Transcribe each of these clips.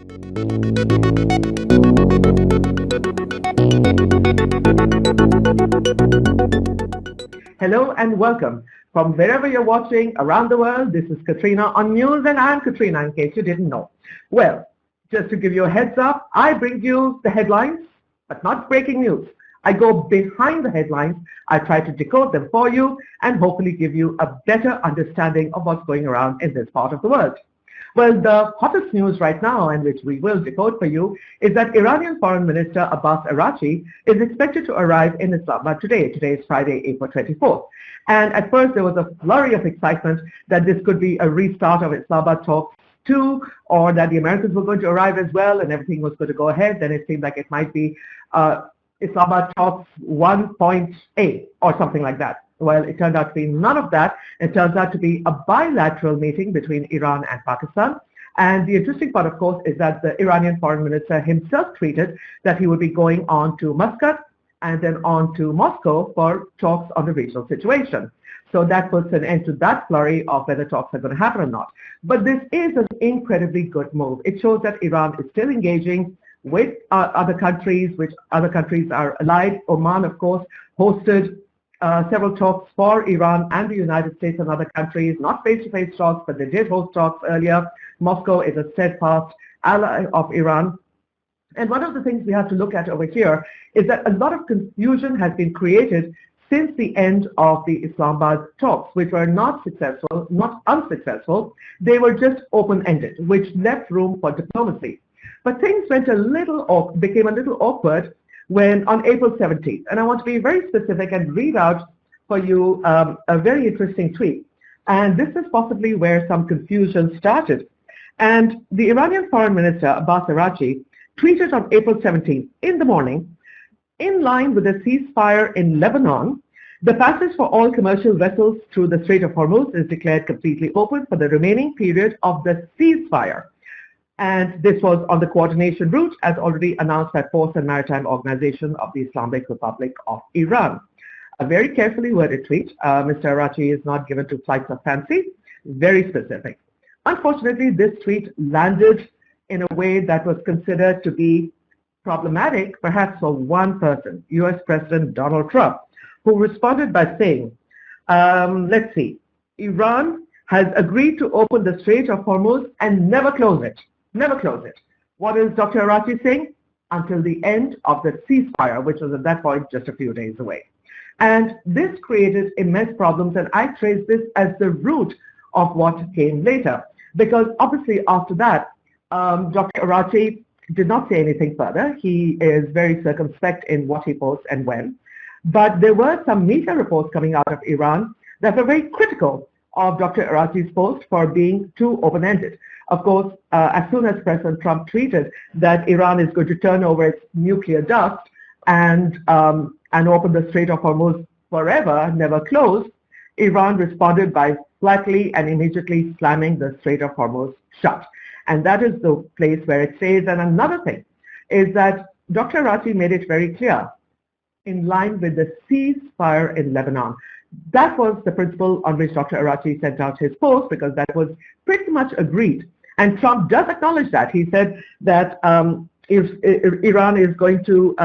Hello and welcome. From wherever you're watching around the world, this is Quatrina on News, and I'm Quatrina in case you didn't know. Well, just to give you a heads up, I bring you the headlines, but not breaking news. I go behind the headlines, I try to decode them for you, and hopefully give you a better understanding of what's going around in this part of the world. Well, the hottest news right now, and which we will decode for you, is that Iranian Foreign Minister Abbas Araghchi is expected to arrive in Islamabad today. Today is Friday, April 24th. And at first there was a flurry of excitement that this could be a restart of Islamabad talks too, or that the Americans were going to arrive as well and everything was going to go ahead. Then it seemed like it might be Islamabad talks 1.8 or something like that. Well, it turned out to be none of that. It turns out to be a bilateral meeting between Iran and Pakistan. And the interesting part, of course, is that the Iranian foreign minister himself tweeted that he would be going on to Muscat and then on to Moscow for talks on the regional situation. So that puts an end to that flurry of whether talks are going to happen or not. But this is an incredibly good move. It shows that Iran is still engaging with other countries, which other countries are allied. Oman, of course, hosted several talks for Iran and the United States and other countries, not face-to-face talks, but they did host talks earlier. Moscow is a steadfast ally of Iran. And one of the things we have to look at over here is that a lot of confusion has been created since the end of the Islamabad talks, which were not successful, not unsuccessful. They were just open-ended, which left room for diplomacy. But things went became a little awkward when on April 17th, and I want to be very specific and read out for you a very interesting tweet. And this is possibly where some confusion started. And the Iranian Foreign Minister, Abbas Araghchi, tweeted on April 17th in the morning, in line with the ceasefire in Lebanon, the passage for all commercial vessels through the Strait of Hormuz is declared completely open for the remaining period of the ceasefire. And this was on the coordination route, as already announced by Ports and Maritime Organization of the Islamic Republic of Iran. A very carefully worded tweet. Mr. Araghchi is not given to flights of fancy, very specific. Unfortunately, this tweet landed in a way that was considered to be problematic, perhaps for one person, US President Donald Trump, who responded by saying, let's see, Iran has agreed to open the Strait of Hormuz and never close it. Never close it. What is Dr. Araghchi saying? Until the end of the ceasefire, which was at that point just a few days away. And this created immense problems, and I trace this as the root of what came later. Because obviously after that, Dr. Araghchi did not say anything further. He is very circumspect in what he posts and when. But there were some media reports coming out of Iran that were very critical of Dr. Araghchi's post for being too open-ended. Of course, as soon as President Trump tweeted that Iran is going to turn over its nuclear dust and open the Strait of Hormuz forever, never close, Iran responded by flatly and immediately slamming the Strait of Hormuz shut. And that is the place where it says. And another thing is that Dr. Araghchi made it very clear, in line with the ceasefire in Lebanon. That was the principle on which Dr. Araghchi sent out his post, because that was pretty much agreed. And Trump does acknowledge that. He said that if Iran is going to,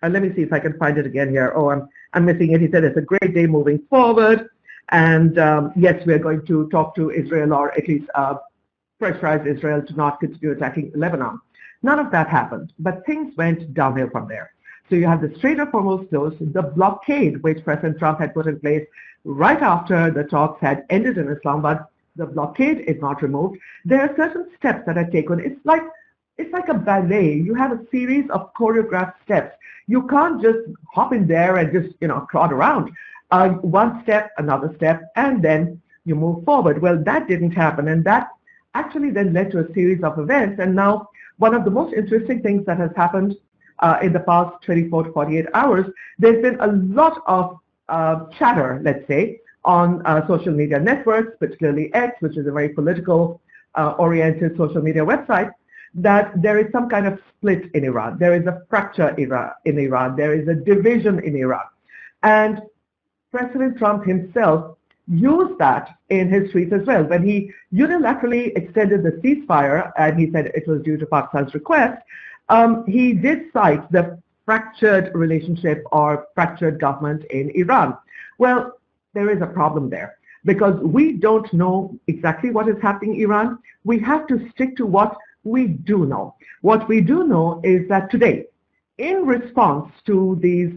let me see if I can find it again here. Oh, I'm missing it. He said it's a great day moving forward. And yes, we're going to talk to Israel, or at least pressurize Israel to not continue attacking Lebanon. None of that happened, but things went downhill from there. So you have the Strait of Hormuz closed, the blockade which President Trump had put in place right after the talks had ended in Islamabad. The blockade is not removed. There are certain steps that are taken. It's like a ballet. You have a series of choreographed steps. You can't just hop in there and just trot around. One step, another step, and then you move forward. Well, that didn't happen, and that actually then led to a series of events. And now one of the most interesting things that has happened in the past 24 to 48 hours, there's been a lot of chatter, let's say, on social media networks, particularly X, which is a very political oriented social media website, that there is some kind of split in Iran. There is a fracture in Iran. There is a division in Iran. And President Trump himself used that in his tweets as well. When he unilaterally extended the ceasefire, and he said it was due to Pakistan's request, he did cite the fractured relationship or fractured government in Iran. Well, there is a problem there because we don't know exactly what is happening in Iran. We have to stick to what we do know. What we do know is that today, in response to these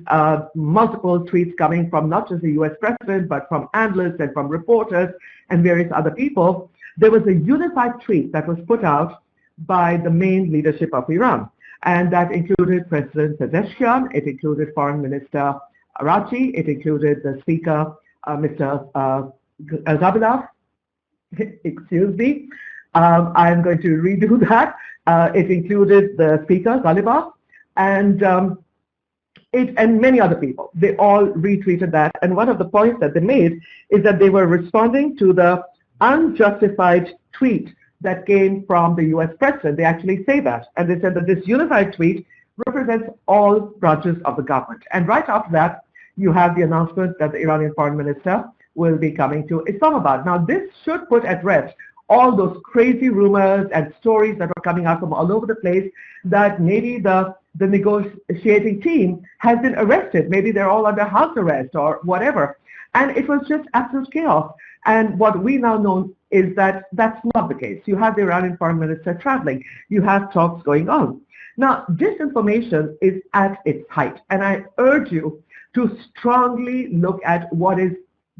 multiple tweets coming from not just the US president, but from analysts and from reporters and various other people, there was a unified tweet that was put out by the main leadership of Iran. And that included President Pezeshkian, it included Foreign Minister Araghchi, it included the Speaker, Mr. Gabilov, excuse me, I'm going to redo that. It included the Speaker, Galibaf, and many other people. They all retweeted that. And one of the points that they made is that they were responding to the unjustified tweet that came from the US president. They actually say that. And they said that this unified tweet represents all branches of the government. And right after that, you have the announcement that the Iranian foreign minister will be coming to Islamabad. Now, this should put at rest all those crazy rumors and stories that are coming out from all over the place that maybe the negotiating team has been arrested. Maybe they're all under house arrest or whatever. And it was just absolute chaos. And what we now know is that that's not the case. You have the Iranian foreign minister traveling. You have talks going on. Now, disinformation is at its height. And I urge you to strongly look at what is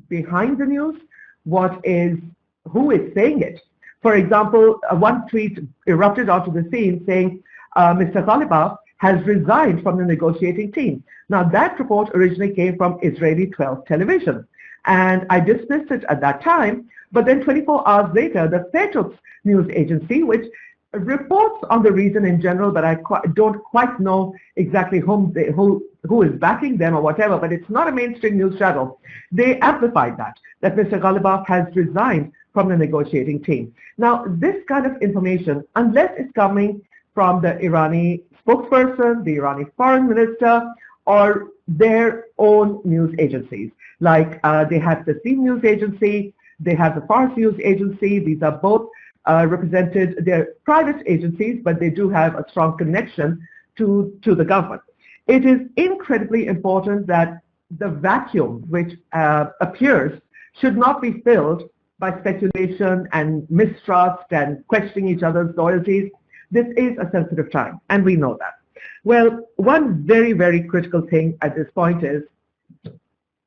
behind the news, who is saying it. For example, one tweet erupted onto the scene saying Mr. Galibaf has resigned from the negotiating team. Now, that report originally came from Israeli 12 television, and I dismissed it at that time. But then 24 hours later, the teacup news agency, which reports on the region in general, but I don't quite know exactly who is backing them or whatever, but it's not a mainstream news channel. They amplified that Mr. Galibaf has resigned from the negotiating team. Now, this kind of information, unless it's coming from the Irani spokesperson, the Irani foreign minister, or their own news agencies, like they have the Steam News Agency, they have the Fars News Agency. These are both represented, they're private agencies, but they do have a strong connection to the government. It is incredibly important that the vacuum which appears should not be filled by speculation and mistrust and questioning each other's loyalties. This is a sensitive time, and we know that. Well, one very, very critical thing at this point is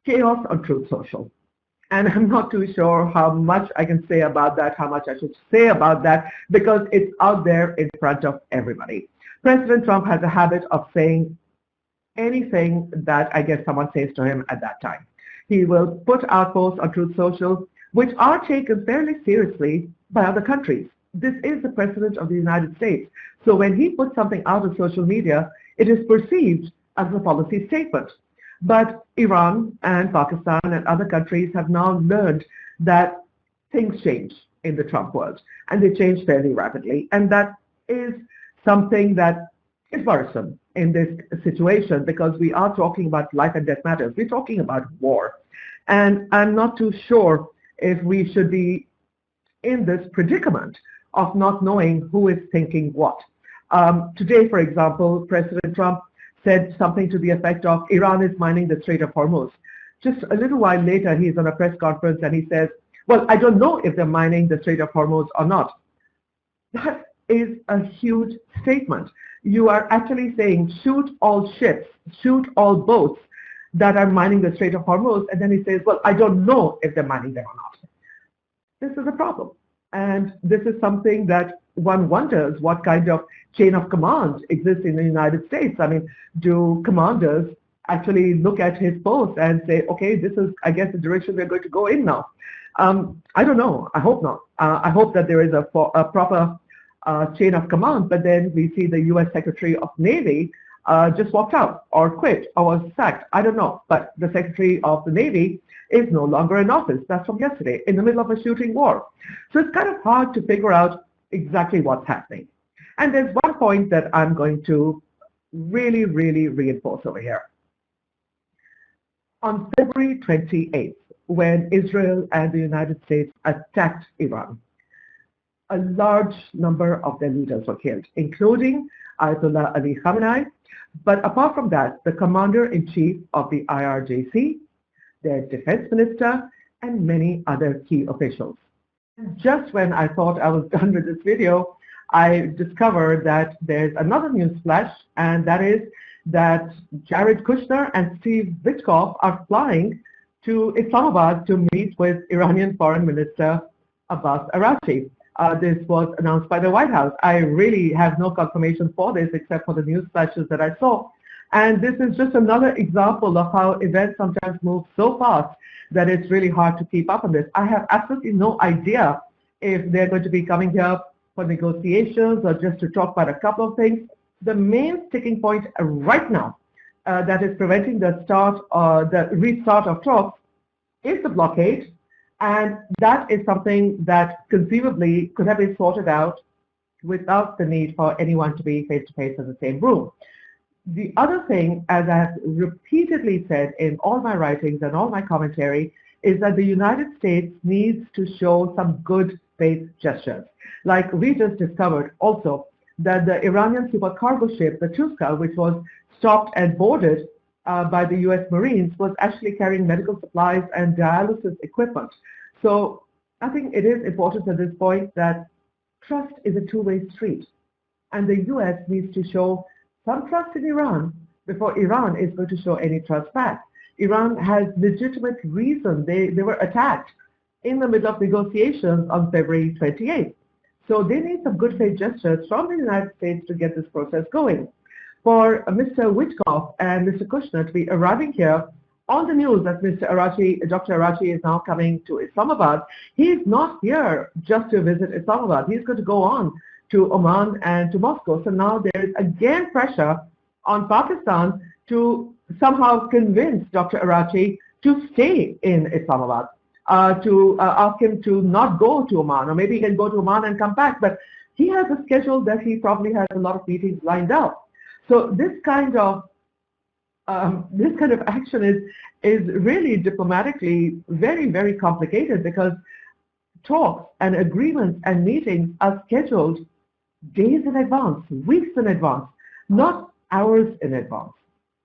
chaos on Truth Social. And I'm not too sure how much I can say about that, how much I should say about that, because it's out there in front of everybody. President Trump has a habit of saying anything that I guess someone says to him at that time. He will put out posts on Truth Social, which are taken fairly seriously by other countries. This is the President of the United States. So when he puts something out on social media, it is perceived as a policy statement. But Iran and Pakistan and other countries have now learned that things change in the Trump world, and they change fairly rapidly. And that is something that is worrisome in this situation, because we are talking about life and death matters. We're talking about war. And I'm not too sure if we should be in this predicament of not knowing who is thinking what. Today, for example, President Trump said something to the effect of Iran is mining the Strait of Hormuz. Just a little while later, he's on a press conference and he says, well, I don't know if they're mining the Strait of Hormuz or not. That is a huge statement. You are actually saying shoot all ships, shoot all boats that are mining the Strait of Hormuz, and then he says, well, I don't know if they're mining them or not. This is a problem. And this is something that one wonders what kind of chain of command exists in the United States. I mean, do commanders actually look at his post and say, okay, this is, I guess, the direction we're going to go in now? I don't know. I hope not. I hope that there is a proper chain of command, but then we see the US Secretary of Navy just walked out or quit or was sacked. I don't know. But the Secretary of the Navy is no longer in office. That's from yesterday, in the middle of a shooting war. So it's kind of hard to figure out exactly what's happening. And there's one point that I'm going to really, really reinforce over here. On February 28th, when Israel and the United States attacked Iran. A large number of their leaders were killed, including Ayatollah Ali Khamenei. But apart from that, the commander-in-chief of the IRGC, their defense minister, and many other key officials. Just when I thought I was done with this video, I discovered that there's another news flash, and that is that Jared Kushner and Steve Witkoff are flying to Islamabad to meet with Iranian Foreign Minister Abbas Araghchi. This was announced by the White House. I really have no confirmation for this except for the news flashes that I saw. And this is just another example of how events sometimes move so fast that it's really hard to keep up on this. I have absolutely no idea if they're going to be coming here for negotiations or just to talk about a couple of things. The main sticking point right now that is preventing the restart of talks is the blockade, and that is something that conceivably could have been sorted out without the need for anyone to be face-to-face in the same room. The other thing, as I have repeatedly said in all my writings and all my commentary, is that the United States needs to show some good faith gestures. Like we just discovered also that the Iranian supercargo ship, the Tuska, which was stopped and boarded by the US Marines, was actually carrying medical supplies and dialysis equipment. So I think it is important at this point that trust is a two-way street. And the US needs to show some trust in Iran before Iran is going to show any trust back. Iran has legitimate reason. They were attacked in the middle of negotiations on February 28th. So they need some good faith gestures from the United States to get this process going. For Mr. Witkoff and Mr. Kushner to be arriving here on the news that Dr. Araghchi is now coming to Islamabad, he's not here just to visit Islamabad. He's going to go on to Oman and to Moscow. So now there is again pressure on Pakistan to somehow convince Dr. Araghchi to stay in Islamabad, to ask him to not go to Oman, or maybe he can go to Oman and come back. But he has a schedule that he probably has a lot of meetings lined up. So this kind of action is really diplomatically very, very complicated, because talks and agreements and meetings are scheduled days in advance, weeks in advance, not hours in advance.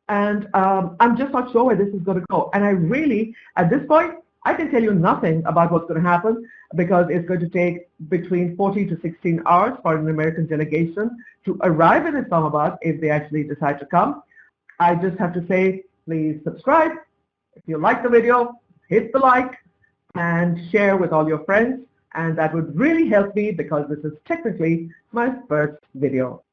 And I'm just not sure where this is going to go. And I really, at this point, I can tell you nothing about what's going to happen, because it's going to take between 14 to 16 hours for an American delegation to arrive in Islamabad if they actually decide to come. I just have to say, please subscribe. If you like the video, hit the like and share with all your friends. And that would really help me, because this is technically my first video.